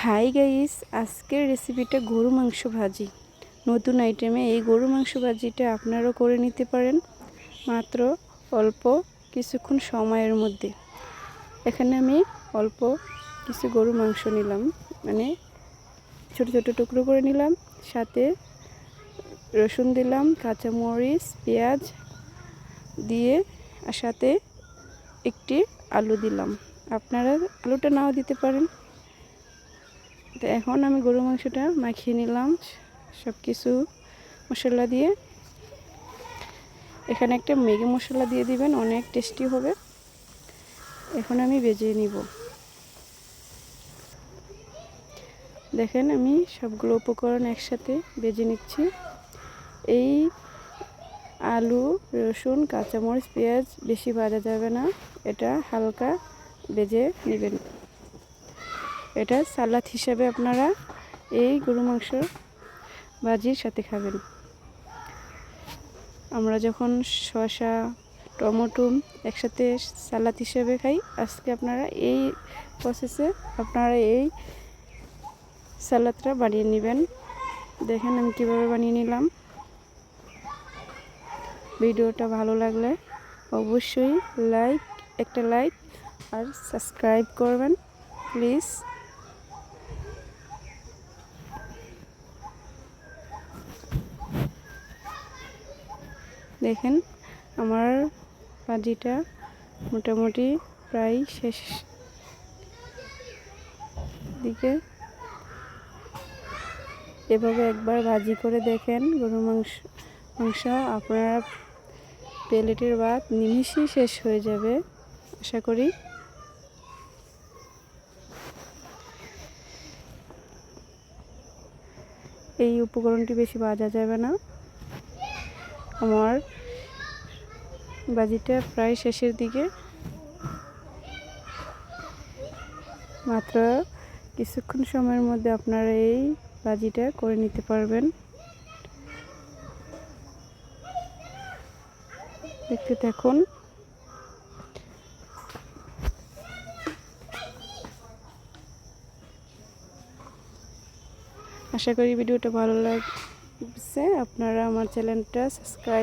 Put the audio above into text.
Hi guys, আজকের রেসিপিটা গরু মাংস ভাজি। নতুন আইটেমে এই গরু মাংস ভাজিটা আপনারাও করে নিতে পারেন মাত্র অল্প কিছুক্ষণ সময়ের মধ্যে। এখানে আমি অল্প কিছু গরু মাংস নিলাম, মানে ছোট ছোট টুকরো করে নিলাম, সাথে রসুন দিলাম, কাঁচামরিচ, পেঁয়াজ দিয়ে আর সাথে একটি আলু দিলাম। আপনারা আলুটা নাও দিতে পারেন। তো এখন আমি গরু মাংসটা মাখিয়ে নিলাম সব কিছু মশলা দিয়ে। এখানে একটা ম্যাগি মশলা দিয়ে দিবেন, অনেক টেস্টি হবে। এখন আমি ভেজে নিব। দেখেন আমি সবগুলো উপকরণ একসাথে ভেজে নিচ্ছি। এই আলু, রসুন, কাঁচামরিচ, পেঁয়াজ বেশি ভাজা যাবে না, এটা হালকা ভেজে নেবেন। এটা সালাদ হিসাবে আপনারা এই গরু মাংস ভাজির সাথে খাবেন। আমরা যখন শসা, টমেটো একসাথে সালাদ হিসেবে খাই, আজকে আপনারা এই প্রসেসে আপনারা এই সালাদটা বানিয়ে নেবেন। দেখেন আমি কীভাবে বানিয়ে নিলাম। ভিডিওটা ভালো লাগলে অবশ্যই একটা লাইক আর সাবস্ক্রাইব করবেন প্লিজ। দেখেন আমার ভাজিটা মোটামুটি প্রায় শেষ দিকে। এভাবে একবার ভাজি করে দেখেন গরু মাংস আপনারা প্লেটের ভাত নিমিষেই শেষ হয়ে যাবে আশা করি। এই উপকরণটি বেশি ভাজা যাবে না। আমার ভাজিটা প্রায় শেষের দিকে, মাত্র কিছুক্ষণ সময়ের মধ্যে আপনারা এই ভাজিটা করে নিতে পারবেন। দেখতে থাকুন। আশা করি ভিডিওটা ভালো লাগছে। আপনারা আমার চ্যানেলটা সাবস্ক্রাইব